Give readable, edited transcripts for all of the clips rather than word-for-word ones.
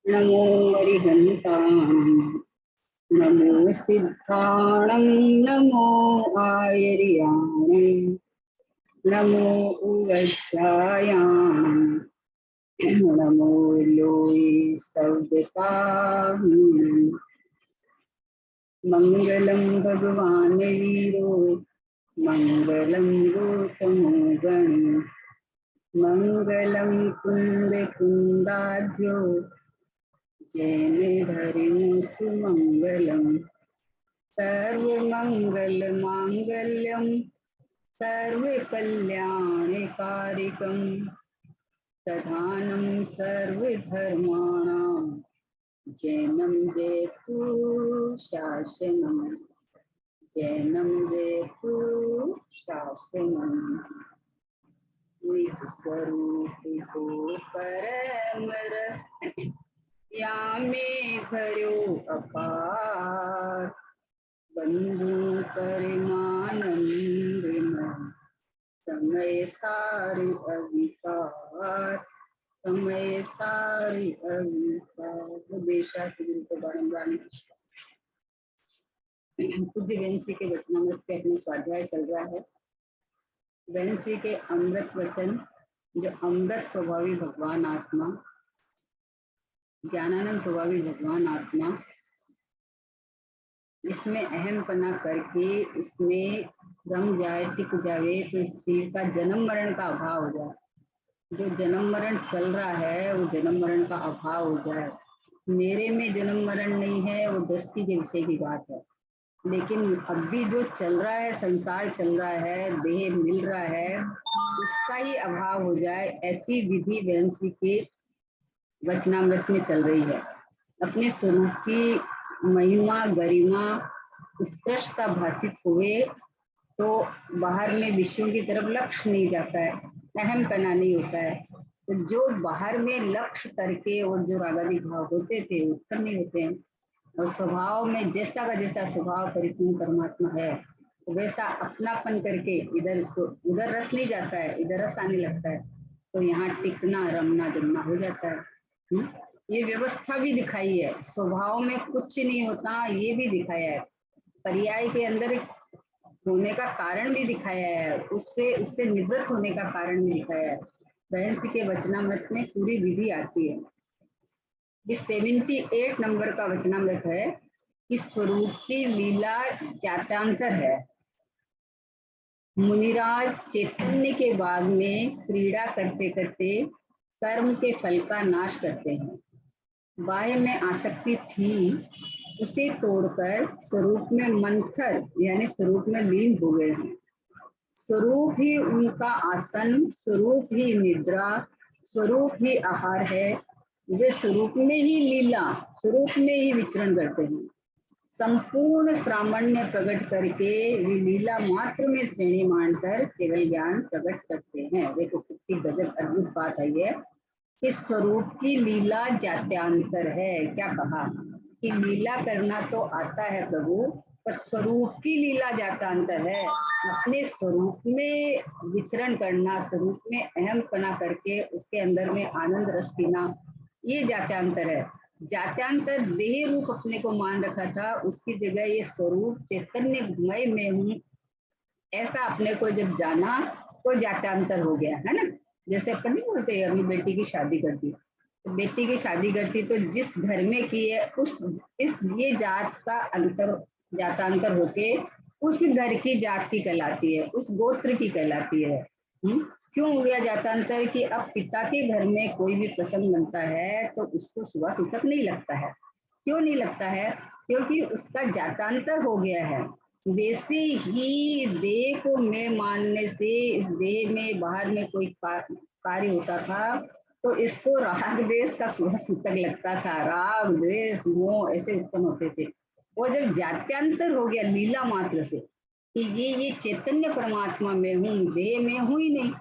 नमो अरिहन्ताणं नमो सिद्धाणं नमो आयर्याणं नमो उवज्रायाणं नमो लोये सर्वसाहुं मंगलं भगवान् वीरो मंगलं गौतमो गणो मंगलं कुंद कुंदाध्यो जैनधर्मस्तु मंगलम् सर्वमंगलमांगल्यं सर्वकल्याणकारिकं प्रधानं सर्वधर्माणां जैनं जयतु शासनं जैनं जयतु शासनं निज स्वरूप को परम रस या में भर्यो अपार बंधु परमानंद समय सारी अविकार समय सारी अविकार वो देशा से गुरु को बारम्बार नमस्कार। पूज्य वेंसी के वचनामृत पे अपने स्वाध्याय चल रहा है। वेंसी के अमृत वचन जो अमृत स्वभावी भगवान आत्मा ज्ञानानंद स्वभावी भगवान आत्मा इसमें अहम पना करके इसमें रम जाए टिक जावे तो इस शरीर का जन्म मरण का अभाव हो जाए। जो जन्म मरण चल रहा है वो जन्म मरण का अभाव हो जाए। मेरे में जन्म मरण नहीं है, वो दृष्टि के विषय की बात है, लेकिन अब भी जो चल रहा है, संसार चल रहा है, देह मिल रहा है, उसका ही अभाव हो जाए, ऐसी विधि वेंसी के वचनामृत में चल रही है। अपने स्वरूप की महिमा गरिमा उत्कृष्टता भाषित हुए तो बाहर में विषयों की तरफ लक्ष्य नहीं जाता है, अहम पना नहीं होता है। तो जो बाहर में लक्ष्य करके और जो रागादि भाव होते थे उत्पन्न नहीं होते हैं, और स्वभाव में जैसा का जैसा स्वभाव परिपूर्ण परमात्मा है तो वैसा अपनापन करके इधर इसको उधर रस नहीं जाता है, इधर रस आने लगता है, तो यहाँ टिकना रमना जमना हो जाता है। ये व्यवस्था भी दिखाई है, स्वभाव में कुछ नहीं होता ये भी दिखाया है, पर्याय के अंदर होने का कारण भी दिखाया है, उससे निवृत्त होने का कारण भी दिखाया है। वेंसी के वचनामृत में पूरी विधि आती है। ये 78 नंबर का वचनामृत है कि स्वरूप की लीला जात्यांतर है। मुनिराज चैतन्य के बाग में क्रीड़ा करते करते कर्म के फल का नाश करते हैं। बाह्य में आसक्ति थी, उसे तोड़कर स्वरूप में मंथर यानी स्वरूप में लीन हो गए हैं। स्वरूप ही उनका आसन, स्वरूप ही निद्रा, स्वरूप ही आहार है। वे स्वरूप में ही लीला, स्वरूप में ही विचरण करते हैं। संपूर्ण प्रामाण्य प्रकट करके वे लीला मात्र में श्रेणी मानकर केवल ज्ञान प्रकट करते हैं। देखो कितनी गजब अद्भुत बात है ये कि स्वरूप की लीला जात्यांतर है। क्या कहा कि लीला करना तो आता है प्रभु, पर स्वरूप की लीला जात्यांतर है। अपने स्वरूप में विचरण करना, स्वरूप में अहम पना करके उसके अंदर में आनंद रस पीना, ये जात्यांतर है। जात्यांतर देह रूप अपने को मान रखा था, उसकी जगह ये स्वरूप चैतन्यमय में हूँ ऐसा अपने को जब जाना तो जात्यांतर हो गया है ना। जैसे अपन नहीं बोलते अपनी बेटी की शादी करती, तो बेटी की शादी करती तो जिस घर में की है उस इस ये जात का अंतर जातांतर होके उस घर की जात की कहलाती है, उस गोत्र की कहलाती है। क्यों हो गया जातांतर कि अब पिता के घर में कोई भी प्रसंग बनता है तो उसको सुबह सूतक नहीं लगता है। क्यों नहीं लगता है? क्योंकि उसका जातांतर हो गया है। वैसे ही देह को मैं मानने से इस देह में बाहर में कोई कार्य होता था तो इसको राग देश का सुबह सूतक लगता था, राग देश मोह ऐसे उत्पन्न होते थे। और जब जात्यांतर हो गया लीला मात्र से कि ये चैतन्य परमात्मा में हूँ, देह में हूँ ही नहीं।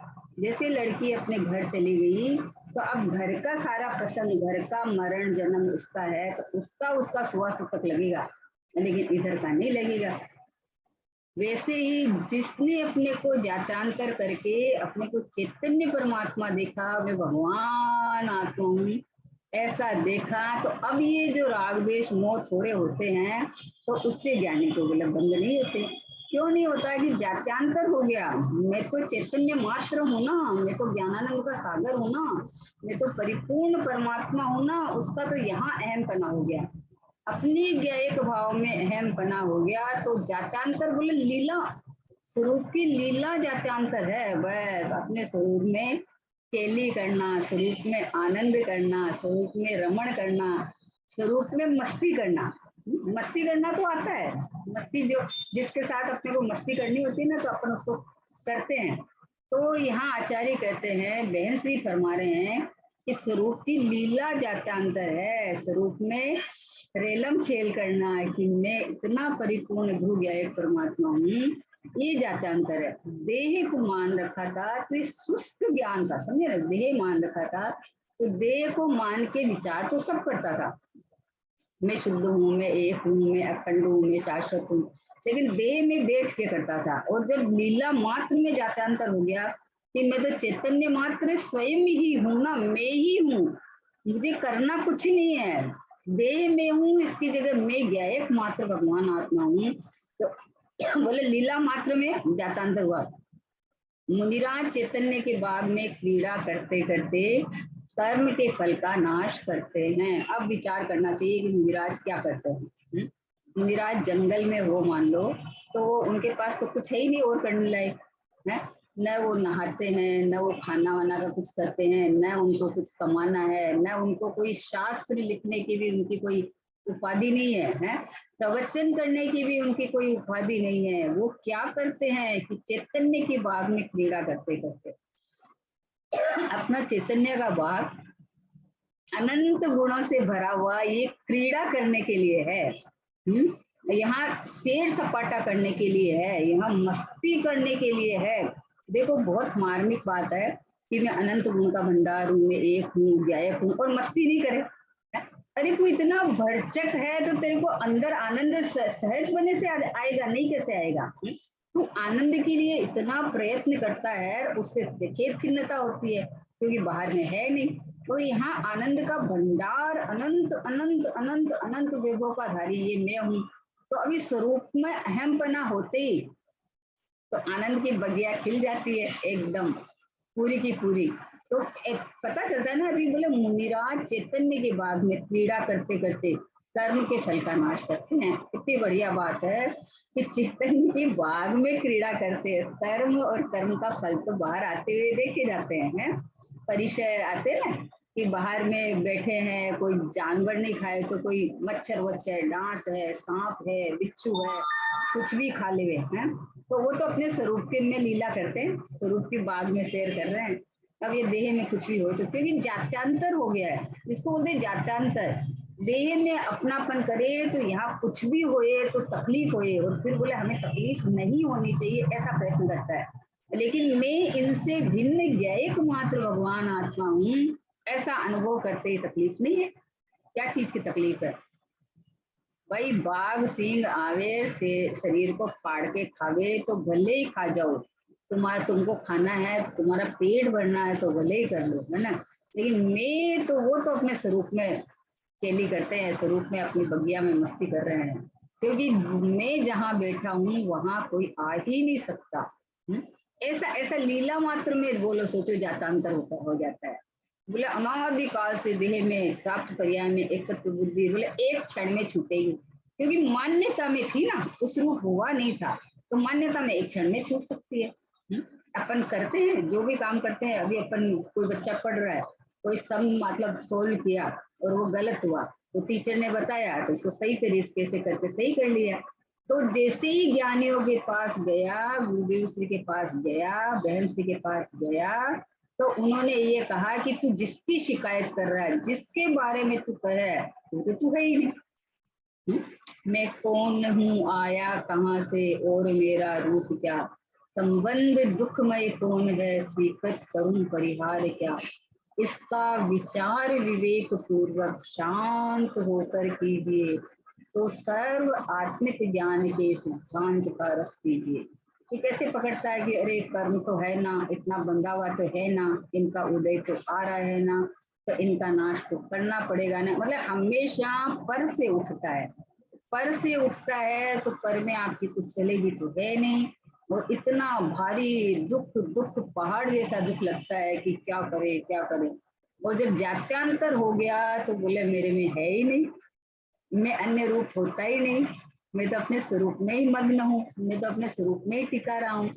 जैसे लड़की अपने घर चली गई तो अब घर का सारा प्रसंग, घर का मरण जन्म उसका है तो उसका सुबह सूतक लगेगा, लेकिन इधर का नहीं लगेगा। वैसे ही जिसने अपने को जातांतर करके अपने को चैतन्य परमात्मा देखा, मैं भगवान आत्मा हूँ, ऐसा देखा। तो अब ये जो राग द्वेष मोह थोड़े होते हैं, तो उससे ज्ञानी को विलंब बंद नहीं होते। क्यों नहीं होता है कि जात्यांतर हो गया। मैं तो चैतन्य मात्र हूँ ना, मैं तो ज्ञानानंद का सागर हूँ ना, मैं तो परिपूर्ण परमात्मा हूँ ना, उसका तो यहाँ अहम पना हो गया, अपनी ज्ञायक भाव में अहम पना हो गया। तो जात्यांतर बोले लीला, स्वरूप की लीला जात्यांतर है। बस अपने स्वरूप में केली करना, स्वरूप में आनंद करना, स्वरूप में रमण करना, स्वरूप में मस्ती करना। मस्ती करना तो आता है, मस्ती जो जिसके साथ अपने को मस्ती करनी होती है ना, तो अपन उसको करते हैं। तो यहाँ आचार्य कहते हैं, बहन श्री फरमा रहे हैं कि स्वरूप की लीला जात्यांतर है। स्वरूप में रेलम छेल करना है कि मैं इतना परिपूर्ण ध्रुव गया एक परमात्मा हूँ, ये जात्यांतर है। देह को मान रखा था तो ये शुष्क ज्ञान था, समझे ना, देह मान रखा था तो देह को मान के विचार तो सब करता था, मैं शुद्ध हूँ, मैं एक हूँ, मैं अखंड हूँ, मैं शाश्वत हूँ, लेकिन देह में बैठ के करता था। और जब लीला मात्र में जात्यांतर हो गया कि मैं तो चैतन्य मात्र स्वयं ही हूँ ना, मैं ही हूँ, मुझे करना कुछ नहीं है, देह में हूँ, इसकी जगह मैं ज्ञायक मात्र भगवान आत्मा हूँ। तो बोले लीला मात्र में जातांतर हुआ। मुनिराज चैतन्य के बाग में क्रीड़ा करते करते कर्म के फल का नाश करते हैं। अब विचार करना चाहिए कि मुनिराज क्या करते हैं। मुनिराज जंगल में वो मान लो, तो वो उनके पास तो कुछ है ही नहीं और करने लायक है, न वो नहाते हैं, न वो खाना वाना का कुछ करते हैं, न उनको कुछ कमाना है, न उनको कोई शास्त्र लिखने की भी उनकी कोई उपाधि नहीं है, है? प्रवचन करने की भी उनकी कोई उपाधि नहीं है। वो क्या करते हैं कि चैतन्य की बाग में क्रीड़ा करते करते अपना चैतन्य का बाग अनंत गुणों से भरा हुआ ये क्रीड़ा करने के लिए है। यहाँ शेर सपाटा करने के लिए है, यहाँ मस्ती करने के लिए है। देखो बहुत मार्मिक बात है कि मैं अनंत गुण का भंडार हूँ, मैं एक हूँ, ज्ञायक हूँ, और मस्ती नहीं करे। अरे तू इतना भरचक है तो तेरे को अंदर आनंद सहज बने से आएगा नहीं, कैसे आएगा? तू आनंद के लिए इतना प्रयत्न करता है, उससे खेत खिन्नता होती है क्योंकि बाहर में है नहीं। और यहाँ आनंद का भंडार अनंत अनंत अनंत अनंत वैभव का धारी ये मैं हूँ। तो अभी स्वरूप में अहमपना होते ही तो आनंद की बगिया खिल जाती है एकदम पूरी की पूरी। तो एक पता चलता है ना, अभी बोले मुनिराज चैतन्य के बाग में क्रीड़ा करते करते कर्म के फल का नाश करते हैं। कितनी बढ़िया बात है कि चैतन्य के बाग में क्रीड़ा करते हैं। कर्म और कर्म का फल तो बाहर आते हुए देखे जाते हैं। परिचय आते हैं ना कि बाहर में बैठे हैं, कोई जानवर नहीं खाए तो कोई मच्छर वच्छर, डांस है, सांप है, बिच्छू है, कुछ भी खा ले हैं, तो वो तो अपने स्वरूप के में लीला करते हैं, स्वरूप के बाग में सैर कर रहे हैं। अब ये देह में कुछ भी हो तो क्योंकि जात्यांतर हो गया है, इसको बोलते हैं जात्यांतर। देह में अपनापन करे तो यहाँ कुछ भी होए तो तकलीफ होए, और फिर बोले हमें तकलीफ नहीं होनी चाहिए, ऐसा प्रयत्न करता है। लेकिन मैं इनसे भिन्न ज्ञायक मात्र भगवान आत्मा हूँ, ऐसा अनुभव करते ही तकलीफ नहीं है। क्या चीज की तकलीफ है भाई? बाघ सिंह आवे से शरीर को फाड़ के खावे तो भले ही खा जाओ, तुमको खाना है तो तुम्हारा पेट भरना है तो भले ही कर लो, है ना। लेकिन मैं तो वो तो अपने स्वरूप में केली करते हैं, स्वरूप में अपनी बगिया में मस्ती कर रहे हैं, क्योंकि मैं जहाँ बैठा हूँ वहां कोई आ ही नहीं सकता। ऐसा ऐसा लीला मात्र में बोलो, सोचो जातांतर होता हो जाता है। बोले अनादिकाल से देह में प्राप्त पर्याय में एकत्व बुद्धि बोले एक क्षण में छूटेगी, क्योंकि मान्यता में थी ना, उस रूप हुआ नहीं था, तो मान्यता में एक क्षण में छूट सकती है। अपन करते हैं जो भी काम करते हैं, अभी अपन कोई बच्चा पढ़ रहा है, कोई सम मतलब सोल्व किया और वो गलत हुआ, तो टीचर ने बताया तो उसको सही तरीके से करके सही कर लिया। तो जैसे ही ज्ञानियों के पास गया, गुरुदेव श्री के पास गया, बहन श्री के पास गया, तो उन्होंने ये कहा कि तू जिसकी शिकायत कर रहा है, जिसके बारे में तू कह रहा है, वो तो तू है ही नहीं। मैं कौन हूँ, आया कहाँ से, और मेरा रूप क्या, संबंध दुखमय कौन है, स्वीकृत करूं परिहार क्या, इसका विचार विवेक पूर्वक शांत होकर कीजिए, तो सर्व आत्मिक ज्ञान के सिद्धांत का रस कीजिए। ये कैसे पकड़ता है कि अरे कर्म तो है ना, इतना बंधा हुआ तो है ना, इनका उदय तो आ रहा है ना, तो इनका नाश तो करना पड़ेगा ना। मतलब हमेशा पर से उठता है, पर से उठता है तो पर में आपकी कुछ चलेगी तो है नहीं। और इतना भारी दुख, दुख पहाड़ जैसा दुख लगता है कि क्या करे क्या करे। और जब जात्यांतर हो गया तो बोले मेरे में है ही नहीं, मैं अन्य रूप होता ही नहीं, मैं तो अपने स्वरूप में ही मग्न हूँ, मैं तो अपने स्वरूप में ही टिका रहा हूँ।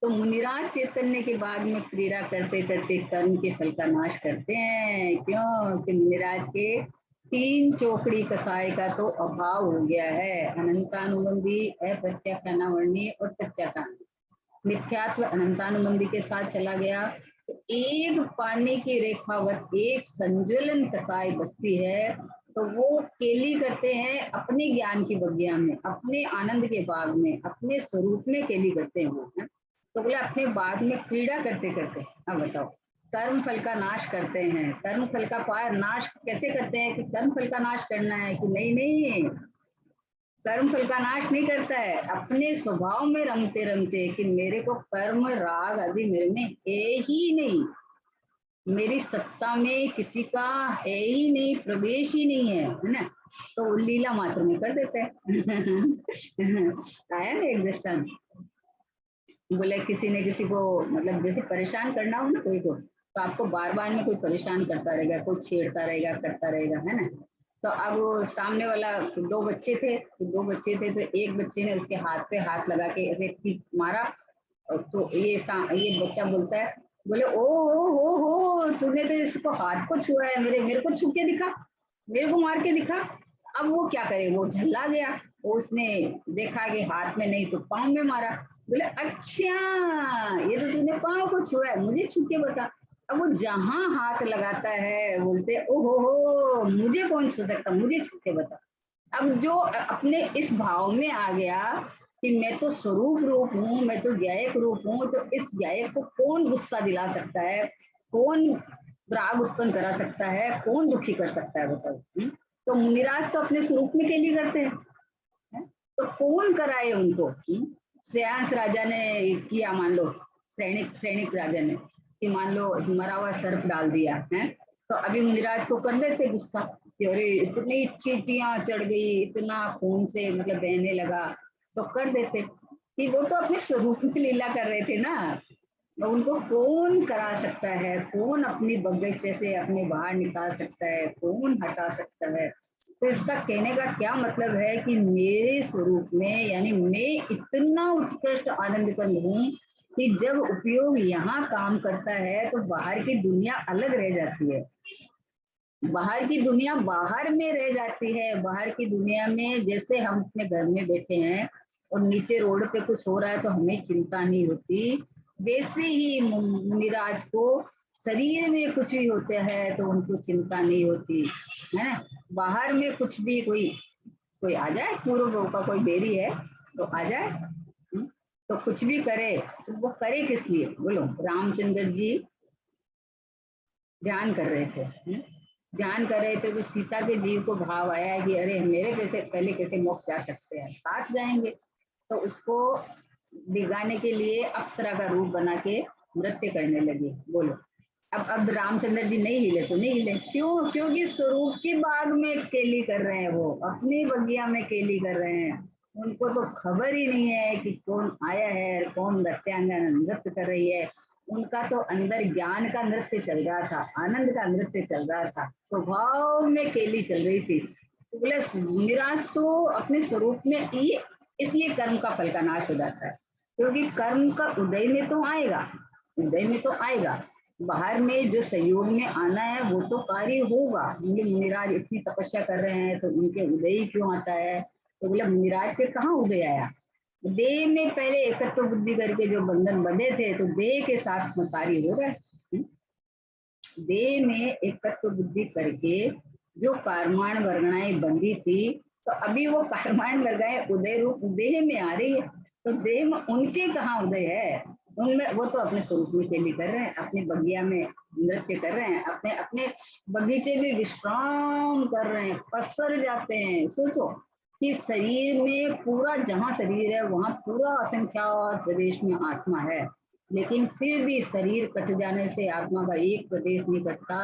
तो मुनिराज चैतन्य के बाद में क्रीड़ा करते करते कर्म के फल का नाश करते हैं। क्यों कि मुनिराज के तीन चौकड़ी कसाय का तो अभाव हो गया है, अनंतानुबंधी, अप्रत्याख्यानावर्णीय और प्रत्याख्यान। मिथ्यात्व अनंतानुबंधी के साथ चला गया तो एक पानी की रेखावत एक संज्वलन कसाय बसती है। तो वो केली करते हैं अपने ज्ञान की बगिया में, अपने आनंद के बाग में, अपने स्वरूप में केली करते हैं वो, है? तो बोले अपने बाग में क्रीड़ा करते करते। अब बताओ, कर्म फल का नाश करते हैं। कर्म फल का नाश कैसे करते हैं कि कर्म फल का नाश करना है कि नहीं? नहीं, कर्म फल का नाश नहीं करता है, अपने स्वभाव में रमते रमते कि मेरे को कर्म राग आदि मेरे में है ही नहीं, मेरी सत्ता में किसी का है ही नहीं, प्रवेश ही नहीं है ना। तो वो लीला मात्र में कर देते हैं। आया ना एक दृष्टांत, बोले किसी ने किसी को, मतलब जैसे परेशान करना हो ना कोई को, तो आपको बार बार में कोई परेशान करता रहेगा, कोई छेड़ता रहेगा, करता रहेगा, है ना। तो अब वो सामने वाला, दो बच्चे थे, तो एक बच्चे ने उसके हाथ पे हाथ लगा के ऐसे पीट मारा। और तो ये बच्चा बोलता है, बोले ओ हो, तूने तो इसको हाथ को छुआ है, मेरे मेरे को छू के दिखा, मेरे को मार के दिखा। अब वो क्या करे, वो झल्ला गया, वो उसने देखा कि हाथ में नहीं तो पाँव में मारा। बोले अच्छा, ये तो तूने पाँव को छुआ है, मुझे छू के बता। अब वो जहां हाथ लगाता है बोलते ओ हो, मुझे कौन छू सकता, मुझे छू के बता। अब जो अपने इस भाव में आ गया कि मैं तो स्वरूप रूप हूँ, मैं तो ज्ञायक रूप हूँ, तो इस ज्ञायक को कौन गुस्सा दिला सकता है, कौन राग उत्पन्न करा सकता है, कौन दुखी कर सकता है, बताओ। तो मुनिराज तो अपने स्वरूप में केली करते हैं, हैं? तो कौन कराए उनको? श्रेयांस राजा ने किया, मान लो सैनिक सैनिक राजा ने कि मान लो मरा हुआ सर्प डाल दिया है, तो अभी मुनिराज को कर देते गुस्सा कि अरे इतनी चींटियां चढ़ गई, इतना खून से मतलब बहने लगा, तो कर देते कि वो तो अपने स्वरूप में लीला कर रहे थे ना। तो उनको कौन करा सकता है, कौन अपनी बगीचे से अपने बाहर निकाल सकता है, कौन हटा सकता है? तो इसका कहने का क्या मतलब है कि मेरे स्वरूप में, यानी मैं इतना उत्कृष्ट आनंद कंद हूँ कि जब उपयोग यहाँ काम करता है तो बाहर की दुनिया अलग रह जाती है, बाहर की दुनिया बाहर में रह जाती है। बाहर की दुनिया में जैसे हम अपने घर में बैठे हैं और नीचे रोड पे कुछ हो रहा है तो हमें चिंता नहीं होती, वैसे ही मुनिराज को शरीर में कुछ भी होता है तो उनको चिंता नहीं होती, है ना। बाहर में कुछ भी, कोई कोई आ जाए, पूर्व का कोई बेरी है तो आ जाए, तो कुछ भी करे, तो वो करे किस लिए? बोलो, रामचंद्र जी ध्यान कर रहे थे, ध्यान कर रहे थे तो सीता के जीव को भाव आया कि अरे मेरे पैसे पहले कैसे मोक्ष जा सकते हैं, साथ जाएंगे। तो उसको दिखाने के लिए अप्सरा का रूप बना के नृत्य करने लगे। बोलो, अब रामचंद्र जी नहीं हिले तो नहीं हिले, क्यों? क्योंकि स्वरूप की बाग में केली कर रहे हैं, वो अपनी बगिया में केली कर रहे हैं। उनको तो खबर ही नहीं है कि कौन आया है, कौन नृत्यांगना नृत्य कर रही है। उनका तो अंदर ज्ञान का नृत्य चल रहा था, आनंद का नृत्य चल रहा था, स्वभाव में केली चल रही थी। तो बोले निराश तो अपने स्वरूप में ही, इसलिए कर्म का फल का नाश हो जाता है। क्योंकि कर्म का उदय में तो आएगा, उदय में तो आएगा, बाहर में जो सहयोग में आना है वो तो कार्य होगा। मुनिराज इतनी तपस्या कर रहे हैं तो उनके उदय ही क्यों आता है? तो बोले मुनिराज के कहाँ उदय आया? देह में पहले एकत्व बुद्धि करके जो बंधन बंधे थे तो देह के साथ में कार्य हो गए। देह में एकत्व बुद्धि करके जो कर्माण वर्गणाएं बंधी थी, तो अभी वो कर्माण वर्गाएं उदय रूप देह में आ रही है। तो देह में उनके कहाँ उदय है? उनमें वो तो अपने स्वरूप में केली कर रहे हैं, अपनी बगिया में नृत्य कर रहे हैं, अपने अपने बगीचे में विश्राम कर रहे हैं, पसर जाते हैं। सोचो कि शरीर में पूरा, जहाँ शरीर है वहां पूरा असंख्यात प्रदेश में आत्मा है, लेकिन फिर भी शरीर कट जाने से आत्मा का एक प्रदेश नहीं कटता।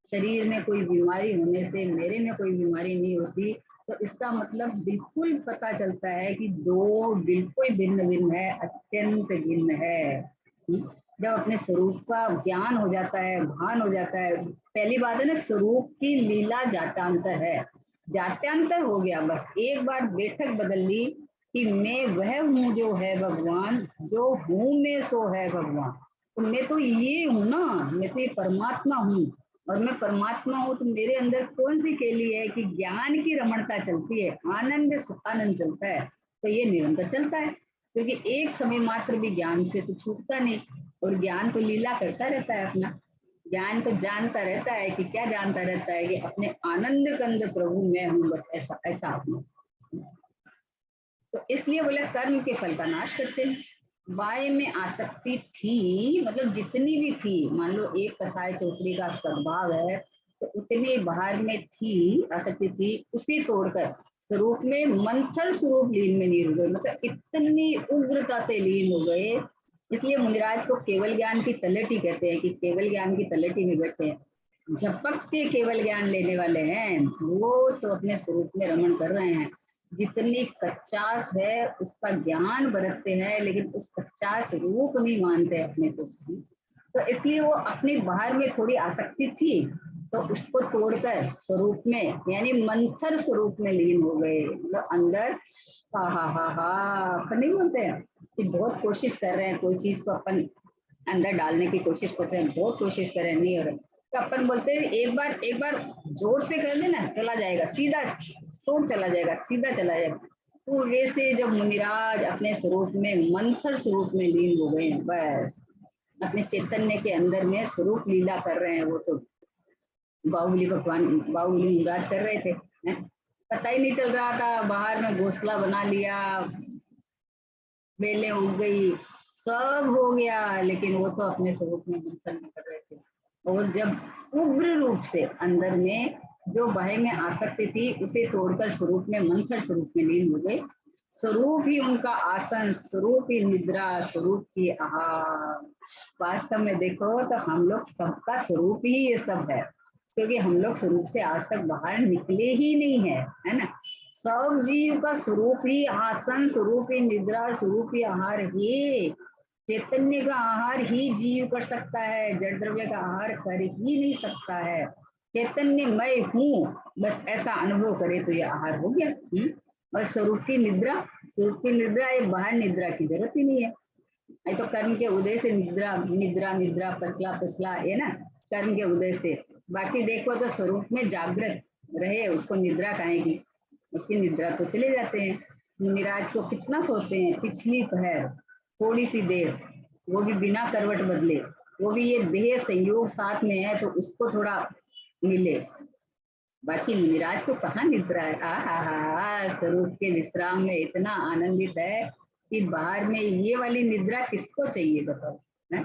शरीर में कोई बीमारी होने से मेरे में कोई बीमारी नहीं होती। तो इसका मतलब बिल्कुल पता चलता है कि दो बिल्कुल भिन्न भिन्न है, अत्यंत भिन्न है। जब अपने स्वरूप का ज्ञान हो जाता है, भान हो जाता है, पहली बात है ना, स्वरूप की लीला जात्यांतर है। जात्यांतर हो गया, बस एक बार बैठक बदल ली कि मैं वह हूँ जो है भगवान, जो हूँ मैं सो है भगवान। तो मैं तो ये हूँ ना, मैं तो ये परमात्मा हूँ। और मैं परमात्मा हूँ तो मेरे अंदर कौन सी केली है कि ज्ञान की रमणता चलती है, आनंद सुखानंद चलता है। तो ये निरंतर चलता है, क्योंकि एक समय मात्र भी ज्ञान से तो छूटता नहीं। और ज्ञान तो लीला करता रहता है अपना। ज्ञान तो जानता रहता है कि क्या जानता रहता है कि अपने आनंद कंद प्रभु मैं हूँ, बस ऐसा ऐसा अपना। तो इसलिए बोले कर्म के फल का नाश करते हैं। बाह्य में आसक्ति थी, मतलब जितनी भी थी, मान लो एक कसाय चौकड़ी का सद्भाव है तो उतनी बाहर में थी आसक्ति थी, उसी तोड़कर स्वरूप में मंथर स्वरूप लीन में लीन हो गए, मतलब इतनी उग्रता से लीन हो गए। इसलिए मुनिराज को केवल ज्ञान की तलटी कहते हैं कि केवल ज्ञान की तलटी में बैठे हैं। झपक के केवल ज्ञान लेने वाले हैं वो तो अपने स्वरूप में रमण कर रहे हैं। जितनी कच्चास है उसका ज्ञान बरतते हैं, लेकिन उस कच्चास रूप नहीं मानते अपने को। तो इसलिए वो अपने बाहर में थोड़ी आसक्ति थी तो उसको तोड़कर स्वरूप में, यानी मंथर स्वरूप में लीन हो गए। मतलब अंदर हा अपन नहीं बोलते हैं कि बहुत कोशिश कर रहे हैं कोई चीज को अपन अंदर डालने की कोशिश कर रहे हैं, बहुत कोशिश कर रहे हैं, नहीं हो रहा, तो अपन बोलते हैं एक बार जोर से कर देना चला जाएगा, सीधा छोड़ चला जाएगा, सीधा चला जाएगा। तो वैसे जब मुनिराज अपने स्वरूप में मंथर स्वरूप में लीन हो गए हैं, बस अपने चैतन्य के अंदर में स्वरूप लीला कर रहे हैं। वो तो बाहुबली भगवान, बाहुबली मुनिराज कर रहे थे, हैं? पता ही नहीं चल रहा था, बाहर में घोंसला बना लिया, बेलें उग गई, सब हो गया, लेकिन वो तो अपने स्वरूप में मंथन में कर रहे थे। और जब उग्र रूप से अंदर में जो बाह्य में आसक्ति थी उसे तोड़कर स्वरूप में मंथर स्वरूप में लीन हो गए। स्वरूप ही उनका आसन, स्वरूप ही निद्रा, स्वरूप ही आहार। वास्तव में देखो तो हम लोग सबका स्वरूप ही ये सब है, क्योंकि हम लोग स्वरूप से आज तक बाहर निकले ही नहीं है, है ना। सब जीव का स्वरूप ही आसन, स्वरूप ही निद्रा, स्वरूप ही आहार ही। चैतन्य का आहार ही जीव कर सकता है, जड़ द्रव्य का आहार कर ही नहीं सकता है। चैतन्य मैं हूँ, बस ऐसा अनुभव करे तो ये आहार हो गया। और स्वरूप की निद्रा, स्वरूप की निद्रा, ये बाहर निद्रा की जरूरत ही नहीं है। ये तो कर्म के उदय से निद्रा निद्रा निद्रा पतला पतला है ना, कर्म के उदय से। बाकी देखो तो स्वरूप में जागृत रहे उसको निद्रा कहेगी, उसकी निद्रा तो चले जाते हैं। मुनिराज को कितना सोते हैं, पिछली पहर थोड़ी सी देर, वो भी बिना करवट बदले, वो भी ये देह संयोग साथ में है तो उसको थोड़ा मिले। बाकी मुनिराज को कहाँ निद्रा है, आ स्वरूप के विश्राम में इतना आनंदित है कि बाहर में ये वाली निद्रा किसको चाहिए बताओ, है?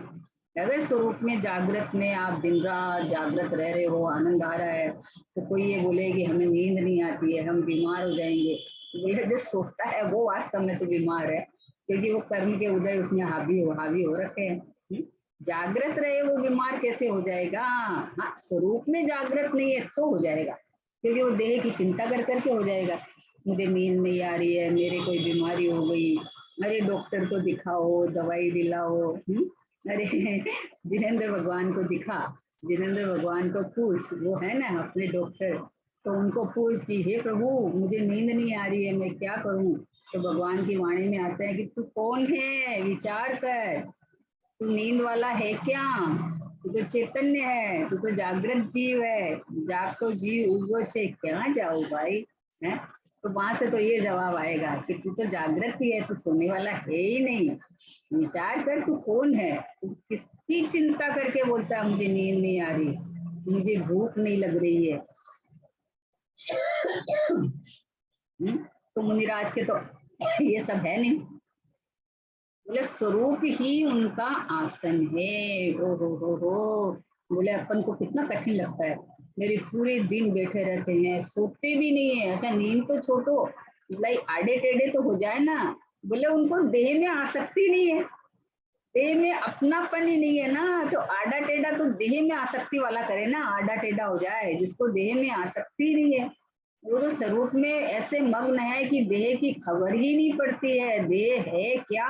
अगर स्वरूप में जागृत में आप दिन रात जागृत रह रहे हो, आनंद आ रहा है, तो कोई ये बोले कि हमें नींद नहीं आती है, हम बीमार हो जाएंगे, तो बोले जो सोता है वो वास्तव में तो बीमार है, क्योंकि वो कर्म के उदय उसमें हावी हो रखे हैं। जागृत रहे वो बीमार कैसे हो जाएगा? हाँ, स्वरूप में जागृत नहीं है तो हो जाएगा, क्योंकि वो देह की चिंता कर करके हो जाएगा। मुझे नींद नहीं आ रही है, मेरे कोई बीमारी हो गई, अरे डॉक्टर को दिखाओ, दवाई दिलाओ। अरे जिनेंद्र भगवान को दिखा, जिनेंद्र भगवान को पूछ, वो है ना अपने डॉक्टर, तो उनको पूछ कि हे प्रभु मुझे नींद नहीं आ रही है, मैं क्या करूं? तो भगवान की वाणी में आता है कि तू कौन है, विचार कर, तू नींद वाला है क्या? तू तो चैतन्य है, तू तो जागृत जीव है, जागतो जीव उगो छे क्या जाओ भाई, है? तो वहां से तो ये जवाब आएगा कि तू तो जागृत ही है, तू सोने वाला है ही नहीं। विचार कर तू कौन है, तू किसकी चिंता करके बोलता है मुझे नींद नहीं आ रही, मुझे भूख नहीं लग रही है। तो मुनिराज के तो ये सब है नहीं, बोले स्वरूप ही उनका आसन है। ओ हो, बोले अपन को कितना कठिन लगता है, मेरे पूरे दिन बैठे रहते हैं, सोते भी नहीं है। अच्छा नींद तो छोड़ो, लाइक आड़े टेढ़े तो हो जाए ना, बोले उनको देह में आसक्ति नहीं है, देह में अपनापन ही नहीं है ना, तो आड़ा टेढ़ा तो देह में आसक्ति वाला करे ना, आड़ा टेढ़ा हो जाए। जिसको देह में आसक्ति नहीं है वो तो स्वरूप में ऐसे मग्न है कि देह की खबर ही नहीं पड़ती है। देह है क्या?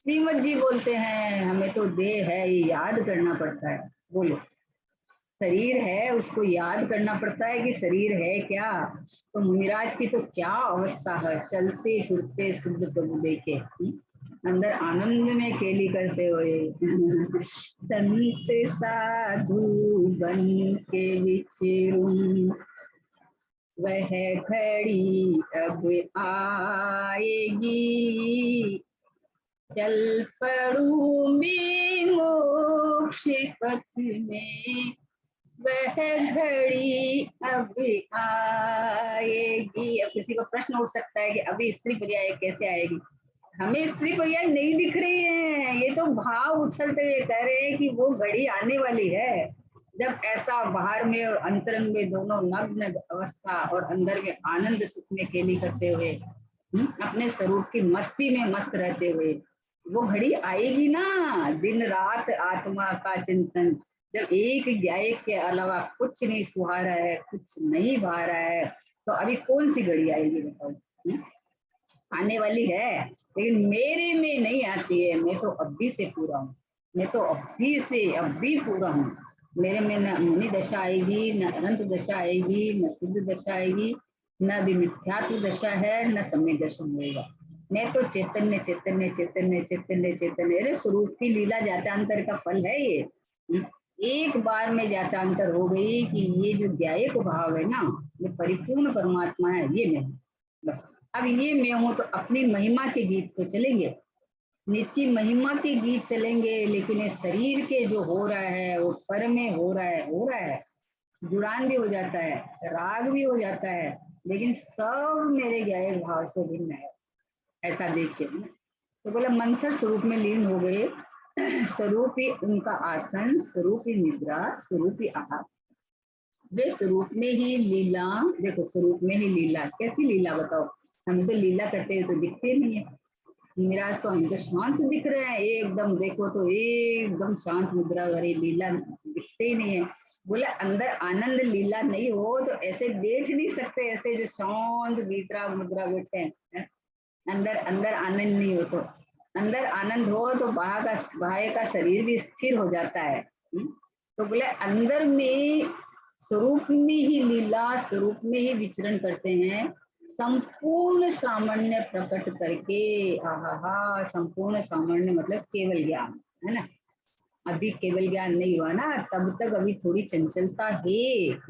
श्रीमद जी बोलते हैं हमें तो देह है ये याद करना पड़ता है। बोलो, शरीर है उसको याद करना पड़ता है कि शरीर है क्या। तो मुनिराज की तो क्या अवस्था है, चलते फिरते शुद्ध प्रभु देखे, अंदर आनंद में केली करते हुए संत साधु बन के विचरूं, वह घड़ी अब आएगी, चल पड़ू मैं मोक्ष पथ में, वह घड़ी अब आएगी। अब किसी को प्रश्न उठ सकता है कि अभी स्त्री पर्याय कैसे आएगी? हमें स्त्री पर्याय नहीं दिख रही है, ये तो भाव उछलते हुए कह रहे हैं कि वो घड़ी आने वाली है जब ऐसा बाहर में और अंतरंग में दोनों नग्न अवस्था और अंदर में आनंद सुख में केली करते हुए अपने स्वरूप की मस्ती में मस्त रहते हुए वो घड़ी आएगी ना। दिन रात आत्मा का चिंतन, जब एक गायक के अलावा कुछ नहीं सुहा रहा है, कुछ नहीं भा रहा है, तो अभी कौन सी घड़ी आएगी बताओ? आने वाली है, लेकिन मेरे में नहीं आती है। मैं तो अभी से पूरा हूँ, मैं तो अभी से अभी पूरा हूँ। मेरे में न मुनि दशा आएगी, न अनंत दशा आएगी, न सिद्ध दशा आएगी, न अभी मिथ्यात्व दशा है, न सम्यक दशा होगा। मैं तो चैतन्य चैतन्य चैतन्य चैतन्य चैतन्य। अरे स्वरूप की लीला जातांतर का फल है ये। एक बार में जातांतर हो गई कि ये जो ज्ञायक भाव है ना, ये परिपूर्ण परमात्मा है, ये मैं हूँ बस। अब ये मैं हूं तो अपनी महिमा के गीत तो चलेंगे, निज की महिमा के गीत चलेंगे, लेकिन ये शरीर के जो हो रहा है वो पर में हो रहा है, हो रहा है। जुड़ान भी हो जाता है, राग भी हो जाता है, लेकिन सब मेरे ज्ञायक भाव से भिन्न है, ऐसा देख के ना। तो बोला मंथर स्वरूप में लीन हो गए। स्वरूप ही उनका आसन, स्वरूप ही निद्रा, स्वरूप ही आहार, वे स्वरूप में ही लीला। देखो स्वरूप में ही लीला, कैसी लीला बताओ? हमें तो लीला करते हुए तो दिखते नहीं है। मिराज तो हमें तो शांत दिख रहे हैं एकदम, देखो तो एकदम शांत मुद्रा भरी, लीला दिखते ही नहीं है। बोले अंदर आनंद लीला नहीं हो तो ऐसे बैठ नहीं सकते, ऐसे जो शांत भीतरा मुद्रा बैठे हैं। अंदर अंदर आनंद नहीं हो तो, अंदर आनंद हो तो बाह्य का शरीर भी स्थिर हो जाता है। तो बोले अंदर में स्वरूप में ही लीला, स्वरूप में ही विचरण करते हैं, संपूर्ण सामान्य प्रकट करके। आहा, संपूर्ण सामान्य मतलब केवल ज्ञान है ना। अभी केवल ज्ञान नहीं हुआ ना, तब तक अभी थोड़ी चंचलता है,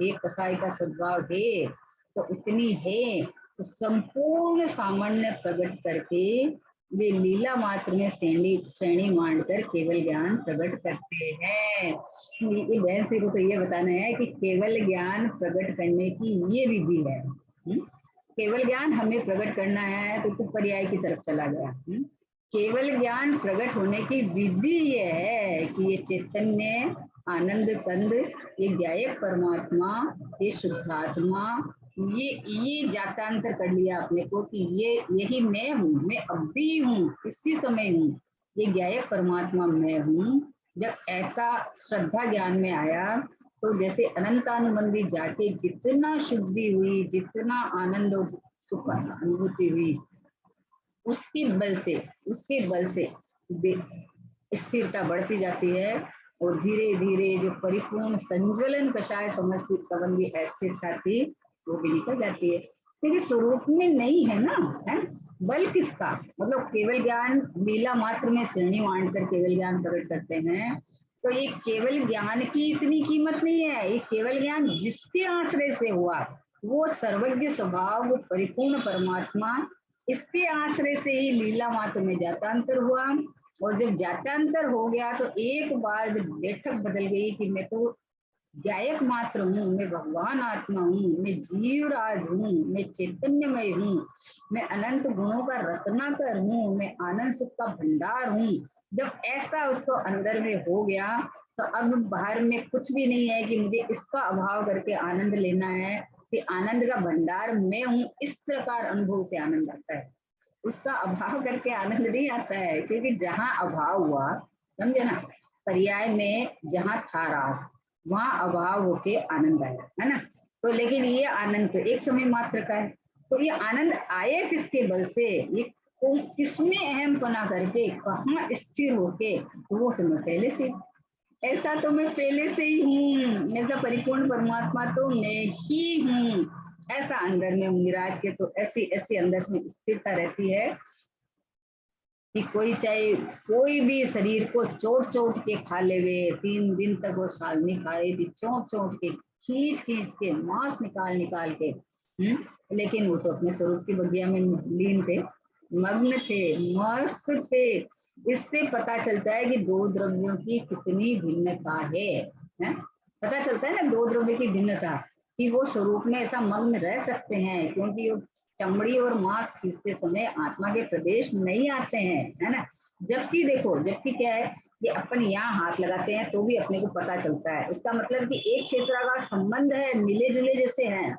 एक कसाई का सद्भाव है तो उतनी है। तो संपूर्ण सामान्य प्रकट करके वे लीला मात्र में श्रेणी श्रेणी मांडकर केवल ज्ञान प्रकट करते हैं। ये बहन से को तो ये बताना है कि केवल ज्ञान प्रकट करने की ये विधि है। केवल ज्ञान हमें प्रकट करना है तो तू पर्याय की तरफ चला गया। केवल ज्ञान प्रकट होने की विधि ये है कि ये चैतन्य आनंद कंद, ये ज्ञायक परमात्मा, ये शुद्धात्मा, ये जातांतर कर लिया अपने को कि ये यही मैं हूँ, मैं अभी हूँ, इसी समय हूँ, ये ज्ञायक परमात्मा मैं हूँ। जब ऐसा श्रद्धा ज्ञान में आया तो जैसे अनंतानुबंधी जाके जितना शुद्धि हुई, जितना आनंद और सुख अनुभूति हुई, उसके बल से, उसके बल से स्थिरता बढ़ती जाती है और धीरे धीरे जो परिपूर्ण संज्वलन कषाय संबंधी अस्थिरता थी वो भी निकल जाती है, क्योंकि स्वरूप में नहीं है ना, है। बल किसका? मतलब केवल ज्ञान लीला मात्र में श्रेणी बांट कर केवल ज्ञान प्रकट करते हैं, तो ये केवल ज्ञान की इतनी कीमत नहीं है। ये केवल ज्ञान जिसके आश्रय से हुआ, वो सर्वज्ञ स्वभाव, वो परिपूर्ण परमात्मा, इसके आश्रय से ही लीला मात्र में जातांतर हुआ। और जब जातांतर हो गया तो एक बार जब बैठक बदल गई कि मैं तो गायक मात्र हूँ, मैं भगवान आत्मा हूँ, मैं जीवराज हूँ, मैं चैतन्यमय हूँ, मैं अनंत गुणों का रत्नाकर हूँ, मैं आनंद सुख का भंडार हूँ। जब ऐसा उसको अंदर में हो गया तो अब बाहर में कुछ भी नहीं है कि मुझे इसका अभाव करके आनंद लेना है, कि आनंद का भंडार मैं हूँ, इस प्रकार अनुभव से आनंद आता है। उसका अभाव करके आनंद नहीं आता है, क्योंकि जहाँ अभाव हुआ, समझे ना, पर्याय में जहाँ था राग वहां अभाव होके आनंद आया, है ना। तो लेकिन ये आनंद तो एक समय मात्र का है। तो ये आनंद आए किसके बल से, ये किसमें अहम पना करके, कहाँ स्थिर होके, वो तो मैं पहले से, ऐसा तो मैं पहले से ही हूँ, ऐसा परिपूर्ण परमात्मा तो मैं ही हूँ, ऐसा अंदर में मुनिराज के तो ऐसी ऐसी अंदर में स्थिरता रहती है कि कोई चाहे कोई भी शरीर को चोट चोट के खा लेवे, 3 दिन तक वो सालनी खा रही थी, चोट चोट के, खींच खींच के, मांस निकाल निकाल के, लेकिन वो तो अपने स्वरूप की बगिया में लीन थे, मग्न थे, मस्त थे। इससे पता चलता है कि दो द्रव्यों की कितनी भिन्नता है? पता चलता है ना दो द्रव्य की भिन्नता, कि वो स्वरूप में ऐसा मग्न रह सकते हैं, क्योंकि वो चमड़ी और मांस खींचते समय आत्मा के प्रदेश नहीं आते हैं, है ना। जबकि देखो, जबकि क्या है कि अपन यहाँ हाथ लगाते हैं तो भी अपने को पता चलता है, इसका मतलब कि एक क्षेत्र का संबंध है, मिले जुले जैसे हैं,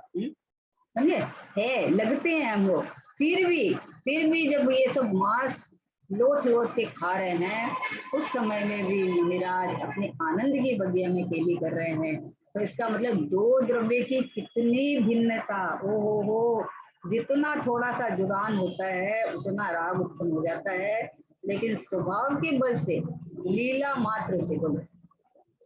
समझे, है, लगते हैं हम लोग। फिर भी जब ये सब मांस लोथ लोथ के खा रहे हैं, उस समय में भी निराज अपने आनंद की बगिया में केली कर रहे हैं। तो इसका मतलब दो द्रव्य की कितनी भिन्नता, ओ हो, जितना थोड़ा सा जुड़ान होता है उतना राग उत्पन्न हो जाता है, लेकिन स्वभाव के बल से, लीला मात्र से बोलो,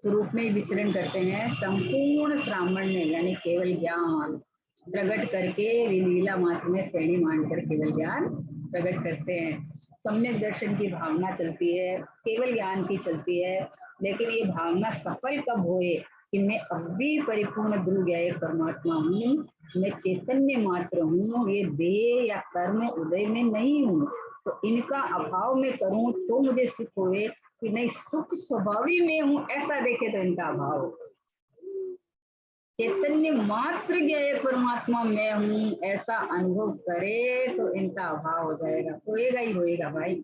स्वरूप में विचरण करते हैं, संपूर्ण श्रामण्य यानी केवल ज्ञान प्रकट करके, लीला मात्र में श्रेणी मानकर केवल ज्ञान प्रकट करते हैं। सम्यक दर्शन की भावना चलती है, केवल ज्ञान की चलती है, लेकिन ये भावना सफल कब होए कि मैं अब भी परिपूर्ण ध्रुव ज्ञेय परमात्मा हूँ, मैं चैतन्य मात्र हूँ, ये देह या कर्म उदय में नहीं हूँ, तो इनका अभाव में करूं तो मुझे सुख होए, कि नहीं सुख स्वभावी में हूँ ऐसा देखे तो इनका अभाव हो। चैतन्य मात्र ज्ञेय परमात्मा मैं हूँ ऐसा अनुभव करे तो इनका अभाव हो जाएगा, होएगा ही होएगा भाई।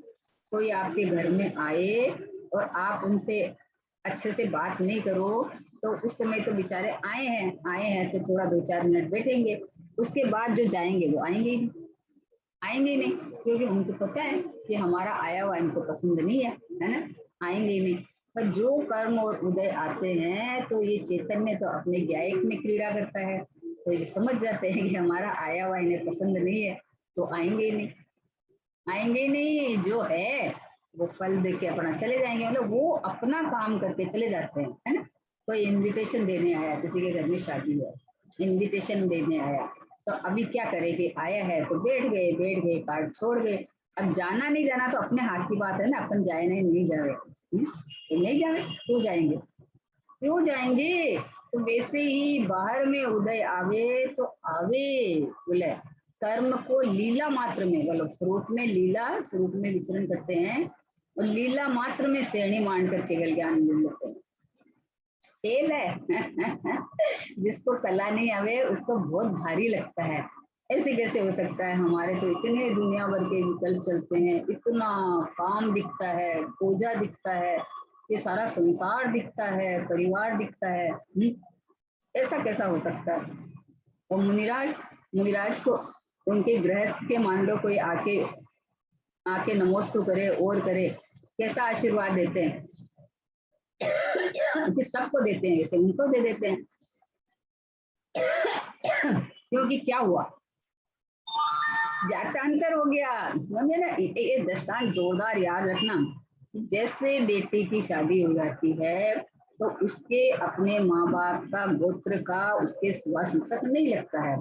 कोई आपके घर में आए और आप उनसे अच्छे से बात नहीं करो, तो उस समय तो बेचारे आए हैं तो थोड़ा 2-4 मिनट बैठेंगे, उसके बाद जो जाएंगे वो आएंगे नहीं, क्योंकि उनको पता है कि हमारा आया हुआ इनको पसंद नहीं है ना, आएंगे ही नहीं। पर जो कर्म और उदय आते हैं तो ये चैतन्य तो अपने ज्ञायक में क्रीड़ा करता है, तो ये समझ जाते हैं कि हमारा आया हुआ इन्हें पसंद नहीं है, तो आएंगे ही नहीं, आएंगे ही नहीं, जो है वो फल दे के अपना चले जाएंगे, मतलब वो अपना काम करके चले जाते हैं, है ना। कोई इनविटेशन देने आया, किसी के घर में शादी है, इनविटेशन देने आया, तो अभी क्या करेंगे, आया है तो बैठ गए कार्ड छोड़ गए। अब जाना नहीं जाना तो अपने हाथ की बात है ना, अपन जाए नहीं जाए, तो नहीं जाए, क्यों जाएंगे, क्यों जाएंगे। तो वैसे ही बाहर में उदय आवे तो आवे, बोले कर्म को लीला मात्र में, बोलो स्वरूप में लीला, स्वरूप में विचरण करते हैं और लीला मात्र में श्रेणी मान कर केवल ज्ञान मिल लेते हैं। फेल है जिसको कला नहीं आवे उसको बहुत भारी लगता है, ऐसे कैसे हो सकता है, हमारे तो इतने दुनिया भर के विकल्प चलते हैं, इतना काम दिखता है, पूजा दिखता है, ये सारा संसार दिखता है, परिवार दिखता है, ऐसा कैसा हो सकता है। और मुनिराज, मुनिराज को उनके गृहस्थ के मान लो कोई आके आके नमोस्तु करे और करे, कैसा आशीर्वाद देते हैं कि सबको देते हैं, जैसे उनको दे देते हैं। क्योंकि क्या हुआ, जातांतर हो गया, समझे ना, ये दृष्टांत जोरदार याद रखना। जैसे बेटी की शादी हो जाती है तो उसके अपने माँ बाप का गोत्र का उसके सुवास तक नहीं लगता है,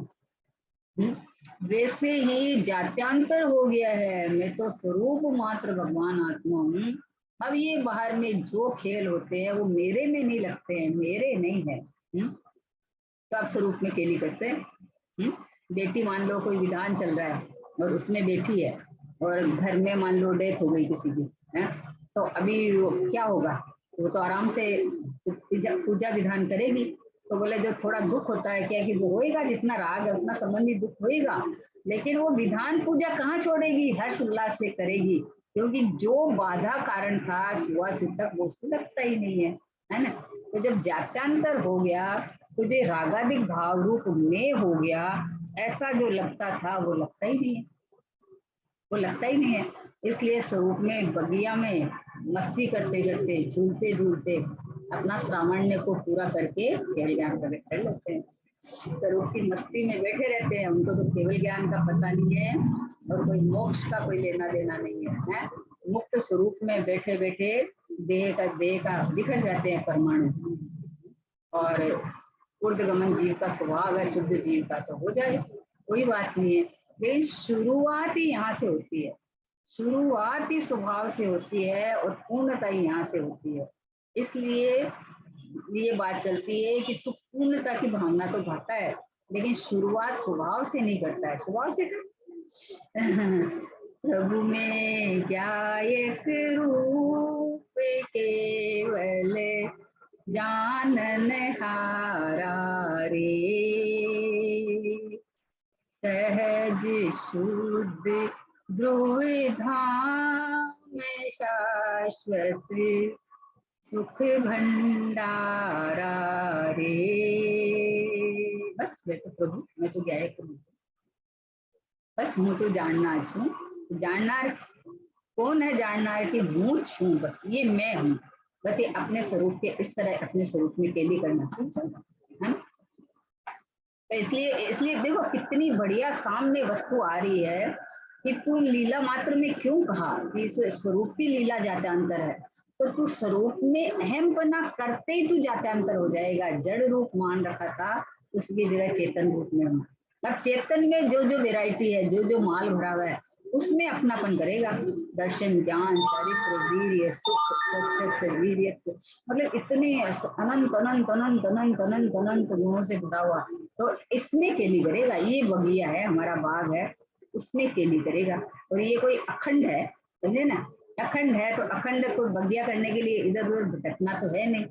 वैसे ही जात्यांतर हो गया है, मैं तो स्वरूप मात्र भगवान आत्मा हूँ। अब ये बाहर में जो खेल होते हैं वो मेरे में नहीं लगते हैं, मेरे नहीं है, तो आप स्वरूप में केली करते हैं। बेटी मान लो कोई विधान चल रहा है और उसमें बैठी है और घर में मान लो डेथ हो गई किसी की, है, तो अभी वो क्या होगा, वो तो आराम से पूजा विधान करेगी। तो बोले जो थोड़ा दुख होता है क्या, कि वो होएगा, जितना राग है उतना संबंधी दुख होएगा, लेकिन वो विधान पूजा कहाँ छोड़ेगी, हर्ष उल्लास से करेगी, क्योंकि जो बाधा कारण था सुबह तक वो उसको लगता ही नहीं है ना। तो जब जात्यांतर हो गया तो जो रागादिक भाव रूप में हो गया, ऐसा जो लगता था वो लगता ही नहीं है। वो लगता ही नहीं है। इसलिए स्वरूप में बगिया में मस्ती करते करते झूलते झूलते अपना सामान्य को पूरा करके केवल ज्ञान प्रकट कर लेते हैं। स्वरूप की मस्ती में बैठे रहते हैं, उनको तो केवल ज्ञान का पता नहीं है और कोई मोक्ष का कोई लेना देना नहीं है। मुक्त स्वरूप में बैठे बैठे देह का बिखर जाते हैं परमाणु, और ऊर्ध्वगमन जीव का स्वभाव है, शुद्ध जीव का तो हो जाए, कोई बात नहीं है। लेकिन शुरुआत ही यहाँ से होती है, शुरुआत ही स्वभाव से होती है और पूर्णता ही यहाँ से होती है। इसलिए ये बात चलती है कि तू पूर्णता की भावना तो भाता है, लेकिन शुरुआत स्वभाव से नहीं करता है। स्वभाव से कर प्रभु में क्या एक रूप केवल जानन हारा रे, सहज शुद्ध ध्रुव धाम शाश्वत सुख भंडारा रे। बस मैं तो प्रभु, मैं तो क्या है प्रभु, बस हूँ तो जानना छू। जाननार कौन है? जाननार की हूँ छू, बस ये मैं हूँ। बस ये अपने स्वरूप के इस तरह अपने स्वरूप में केली करना है। तो इसलिए देखो कितनी बढ़िया सामने वस्तु आ रही है कि तू लीला मात्र में क्यों कहा कि स्वरूप की लीला जाता अंतर है, तो तू स्वरूप में अहमपना करते ही तू जाता अंतर हो जाएगा। जड़ रूप मान रखा था, उसकी जगह चेतन रूप में होना। अब चेतन में जो जो वेराइटी है, जो जो माल भरा हुआ है, उसमें अपनापन करेगा। दर्शन, ज्ञान, चारित्र, वीर्य, सुख, सत्य, वीर्य, मतलब इतने अनंत अनंत अनंत अनंत अनंत अनंत गुणों से भरा हुआ, तो इसमें केली करेगा। ये बगिया है, हमारा बाग है, उसमें केली करेगा। और ये कोई अखंड है, समझे ना? अखंड है तो अखंड को बगिया करने के लिए इधर उधर भटकना तो है नहीं,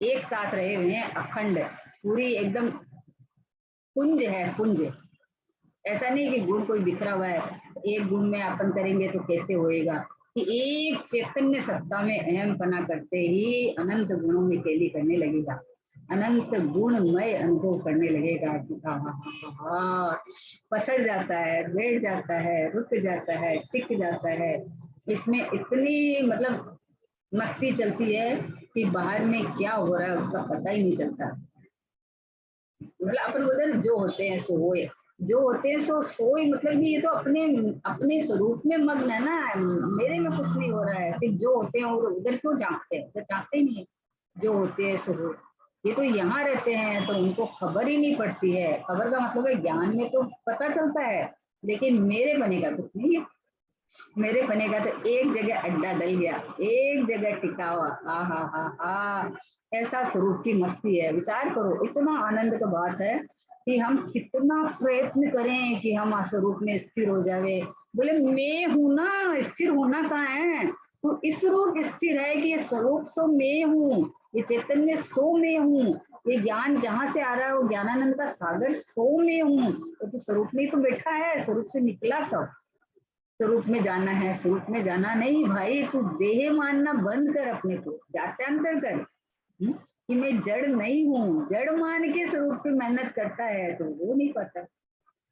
एक साथ रहे हुए हैं अखंड, पूरी एकदम पुंज है, पुंज। ऐसा नहीं कि गुण कोई बिखरा हुआ है, एक गुण में अपन करेंगे तो कैसे होएगा, कि एक चैतन्य सत्ता में अहम पना करते ही अनंत गुणों में केली करने लगेगा, अनंत गुणमय अनुभव करने लगेगा। पसर जाता है, बैठ जाता है, रुक जाता है, टिक जाता है। इसमें इतनी मतलब मस्ती चलती है कि बाहर में क्या हो रहा है उसका पता ही नहीं चलता। मतलब अपन बोलते हैं जो होते हैं सो होए, जो होते हैं सो सोए, मतलब कि ये तो अपने अपने स्वरूप में मग्न है ना, मेरे में कुछ नहीं हो रहा है। फिर जो होते हैं वो उधर क्यों झांकते हैं? उधर झांकते ही नहीं है। जो होते हैं सो हो, ये तो यहाँ रहते हैं तो उनको खबर ही नहीं पड़ती है। खबर का मतलब है ज्ञान में तो पता चलता है, लेकिन मेरे बने का दुख नहीं है। मेरे बने का तो एक जगह अड्डा डल गया, एक जगह टिका हुआ। हा हा हा हा, ऐसा स्वरूप की मस्ती है। विचार करो, इतना आनंद का बात है कि हम कितना प्रयत्न करें कि हम स्वरूप में स्थिर हो जावे। बोले मैं हूं ना, स्थिर होना कहाँ है? तो इस रूप स्थिर है कि ये स्वरूप सो मैं हूँ, ये चैतन्य सो मैं हूँ, ये ज्ञान जहां से आ रहा है वो ज्ञानानंद का सागर सो मैं हूँ। तो स्वरूप में ही तो बैठा है, स्वरूप से निकला कब? स्वरूप में जाना है, स्वरूप में जाना नहीं भाई, तू देह मानना बंद कर, अपने को जात्यांतर कर। कि मैं जड़ नहीं हूँ, जड़ मान के स्वरूप की मेहनत करता है तो वो नहीं पाता,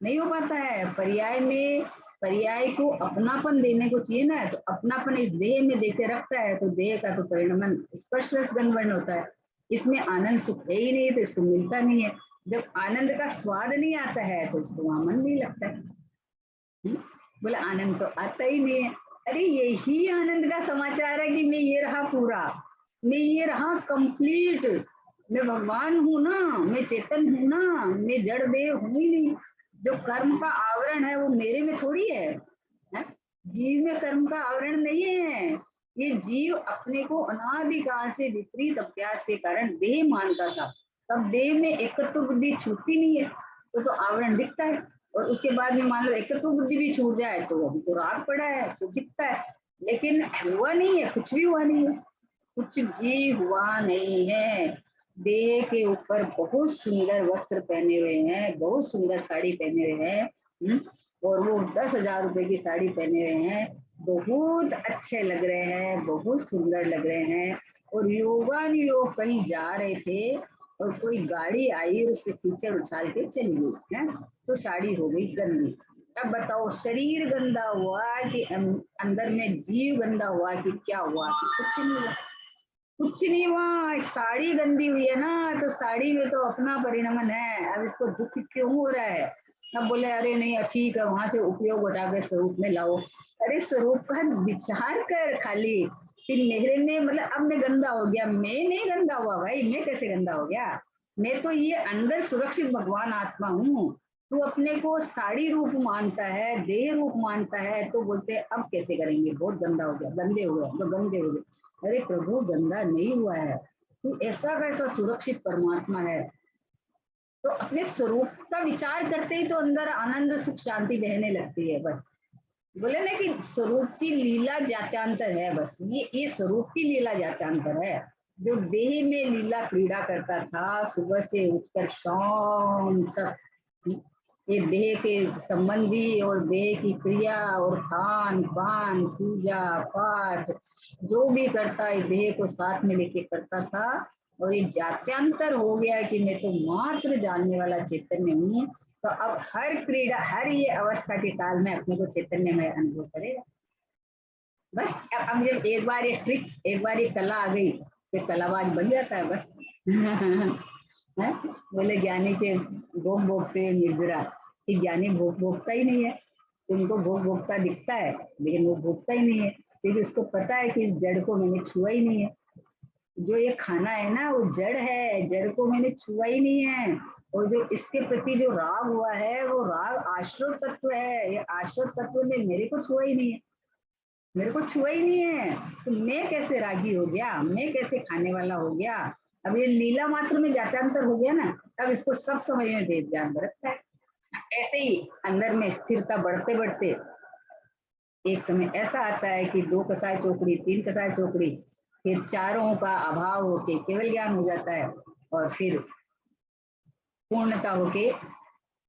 नहीं हो पाता है। पर्याय में पर्याय को अपनापन देने को चाहिए ना, तो अपनापन इस देह में देके रखता है तो देह का तो परिणमन स्पर्श रस गंधवर्ण होता है। इसमें आनंद सुख है ही नहीं तो इसको मिलता नहीं है। जब आनंद का स्वाद नहीं आता है तो इसको वहां मन नहीं लगता है। बोला आनंद तो आता ही नहीं है। अरे यही आनंद का समाचार है कि मैं ये रहा पूरा, मैं ये रहा कंप्लीट, मैं भगवान हूं ना, मैं चेतन हूं ना, मैं जड़ देह हूं ही नहीं। जो कर्म का आवरण है वो मेरे में थोड़ी है? जीव में कर्म का आवरण नहीं है। ये जीव अपने को अनादिकाल से विपरीत अभ्यास के कारण देह मानता था, तब देह में एकत्व बुद्धि छूटती नहीं है तो आवरण दिखता है। और उसके बाद में मान लो एकत्व बुद्धि भी छूट जाए तो अभी तो राग पड़ा है तो दिखता है, लेकिन हुआ नहीं है, कुछ भी हुआ नहीं है, कुछ भी हुआ नहीं है। देह के ऊपर बहुत सुंदर वस्त्र पहने हुए हैं, बहुत सुंदर साड़ी पहने हुए हैं, और वो 10,000 रुपए की साड़ी पहने हुए हैं, बहुत अच्छे लग रहे हैं, बहुत सुंदर लग रहे हैं। और योगानुयोग कहीं जा रहे थे और कोई गाड़ी आई और उस पर कीचड़ उछाल के चली गई है, तो साड़ी हो गई गंदी। अब बताओ, शरीर गंदा हुआ कि अंदर में जीव गंदा हुआ कि क्या हुआ? कि कुछ नहीं हुआ, कुछ नहीं हुआ। साड़ी गंदी हुई है ना, तो साड़ी में तो अपना परिणमन है। अब इसको दुख क्यों हो रहा है? अब बोले अरे नहीं ठीक है, वहां से उपयोग हटा के स्वरूप में लाओ। अरे स्वरूप का विचार कर खाली, कि मेरे में मतलब अब मैं गंदा हो गया। मैं नहीं गंदा हुआ भाई, मैं कैसे गंदा हो गया? मैं तो ये अंदर सुरक्षित भगवान आत्मा हूँ। तू अपने को साड़ी रूप मानता है, देह रूप मानता है, तो बोलते हैं अब कैसे करेंगे, बहुत गंदा हो गया, गंदे हो गए तो गंदे हो गए। अरे प्रभु गंदा नहीं हुआ है, तू ऐसा वैसा सुरक्षित परमात्मा है। तो अपने स्वरूप का विचार करते ही तो अंदर आनंद सुख शांति बहने लगती है बस। बोले ना कि स्वरूप की लीला जात्यांतर है, बस ये स्वरूप की लीला जात्यांतर है। जो देह में लीला क्रीड़ा करता था सुबह से उठकर शाम तक, ये देह के संबंधी और देह की क्रिया और खान पान पूजा पाठ जो भी करता है देह को साथ में लेके करता था। और ये जात्यांतर हो गया कि मैं तो मात्र जानने वाला चैतन्य हूँ। तो अब हर क्रीड़ा, हर ये अवस्था के काल में अपने को चैतन्य में अनुभव करेगा। बस अब जब एक बार ये ट्रिक, एक बार ये कला आ गई तो कलाबाज बन जाता है बस। है? बोले ज्ञानी के भोग भोगते हुए निर्जरा, कि ज्ञानी भोग भोगता ही नहीं है। तुमको भोग भोगता दिखता है लेकिन वो भोगता ही नहीं है, क्योंकि उसको पता है कि इस जड़ को मैंने छुआ ही नहीं है। जो ये खाना है ना वो जड़ है, जड़ को मैंने छुआ ही नहीं है। और जो इसके प्रति जो राग हुआ है वो राग आश्रित तत्व है, ये आश्रित तत्व ने मेरे को छुआ ही नहीं है, मेरे को छुआ ही नहीं है। तो मैं कैसे रागी हो गया, मैं कैसे खाने वाला हो गया? अब ये लीला मात्र में जात्यांतर हो गया ना, अब इसको सब समय में भेद ध्यान रखता है। ऐसे ही अंदर में स्थिरता बढ़ते बढ़ते एक समय ऐसा आता है कि दो कसाय चौकड़ी, तीन कसाय चौकड़ी, फिर चारों का अभाव होके केवल ज्ञान हो जाता है, और फिर पूर्णता होके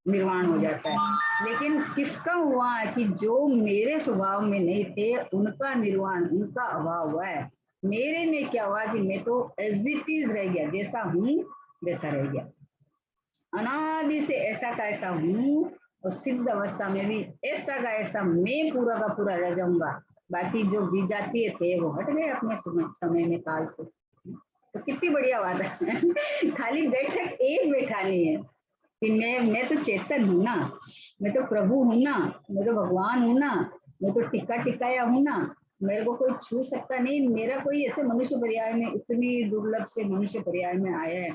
निर्वाण हो जाता है। लेकिन किसका हुआ कि जो मेरे स्वभाव में नहीं थे उनका निर्वाण, उनका अभाव हुआ है। मेरे में क्या हुआ कि मैं तो एज इट इज रह गया, जैसा हूं वैसा रह गया। अनादि से ऐसा का ऐसा हूँ, और सिद्ध अवस्था में भी ऐसा का ऐसा मैं पूरा का पूरा रह जाऊंगा। बाकी जो विजातीय थे वो हट गए अपने समय में काल से। तो कितनी बढ़िया बात है। खाली बैठक एक बैठानी है कि मैं तो चेतन हूँ ना, मैं तो प्रभु हूँ ना, मैं तो भगवान हूँ ना, मैं तो टिक्का टिकाया हूँ ना, मेरे को कोई छू सकता नहीं। मेरा कोई ऐसे मनुष्य पर्याय में, इतनी दुर्लभ से मनुष्य पर्याय में आया है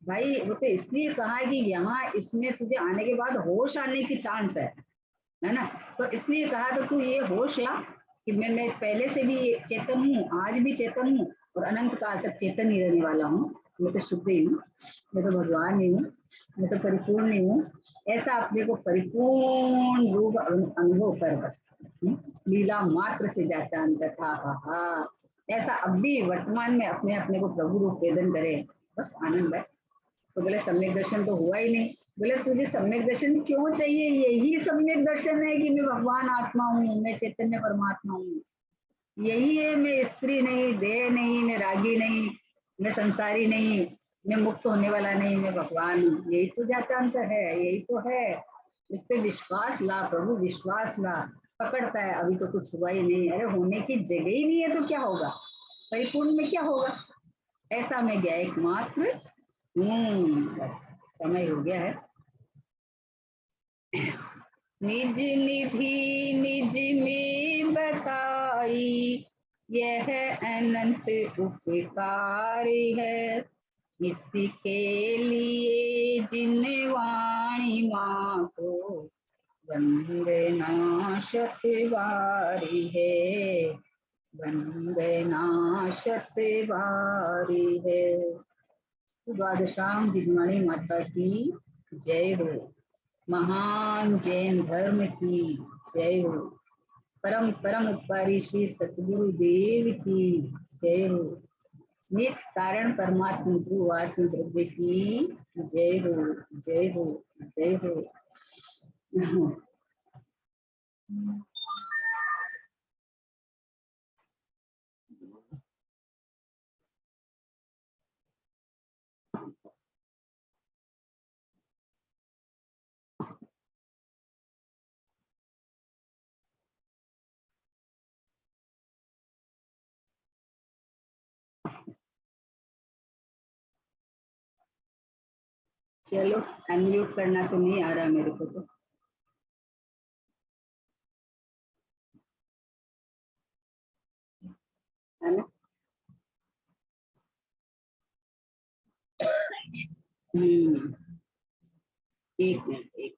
भाई। वो तो इसलिए कहा है कि यहाँ इसमें तुझे आने के बाद होश आने की चांस है ना। तो इसलिए कहा तो तू ये होश ला कि मैं पहले से भी चेतन हूँ, आज भी चेतन हूँ, और अनंत काल तक चेतन ही रहने वाला हूँ। मैं तो शुद्ध ही हूँ, मैं तो भगवान ही हूँ, मैं तो परिपूर्ण ही हूँ। ऐसा अपने को परिपूर्ण रूप अनुभव कर बस। लीला मात्र से जाता अंतर था, हा हा। ऐसा अब भी वर्तमान में अपने अपने को प्रभु रूप वेदन करे, बस आनंद है। तो बोले सम्यक दर्शन तो हुआ ही नहीं। बोले तुझे सम्यक दर्शन क्यों चाहिए? यही सम्यक दर्शन है कि मैं भगवान आत्मा हूँ, मैं चैतन्य परमात्मा हूँ। यही है, मैं स्त्री नहीं, देह नहीं, मैं रागी नहीं, मैं संसारी नहीं, मैं मुक्त होने वाला नहीं, मैं भगवान हूँ। यही तो जात्यांतर है, यही तो है। इस पे विश्वास ला प्रभु, विश्वास ला। पकड़ता है अभी तो कुछ हुआ ही नहीं, अरे होने की जगह ही नहीं है तो क्या होगा? परिपूर्ण में क्या होगा? ऐसा मैं गया एकमात्र। बस समय हो गया है। निज निधि निज में बताई, यह अनंत उपकार है। इसके लिए जिन वाणी माँ को वंदना शतवारी है, वंदना शतवारी है। द्वादशाम जिनवाणी माता की जय हो। महान जैन धर्म की जय हो। परम परम उपकारी श्री सतगुरु देव की जय हो। निज कारण परमात्मा गुरु आत्म द्रव्य की जय हो, जय हो, जय हो। चलो, अनम्यूट करना तो नहीं आ रहा मेरे को तो। है ना? हम्म। एक मिनट, एक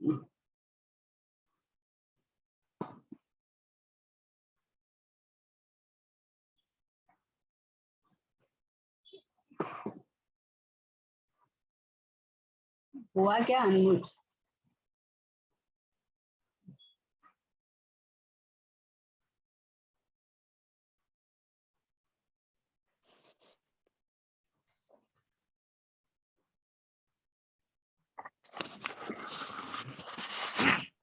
मिनट। हुआ क्या अनम्यूट?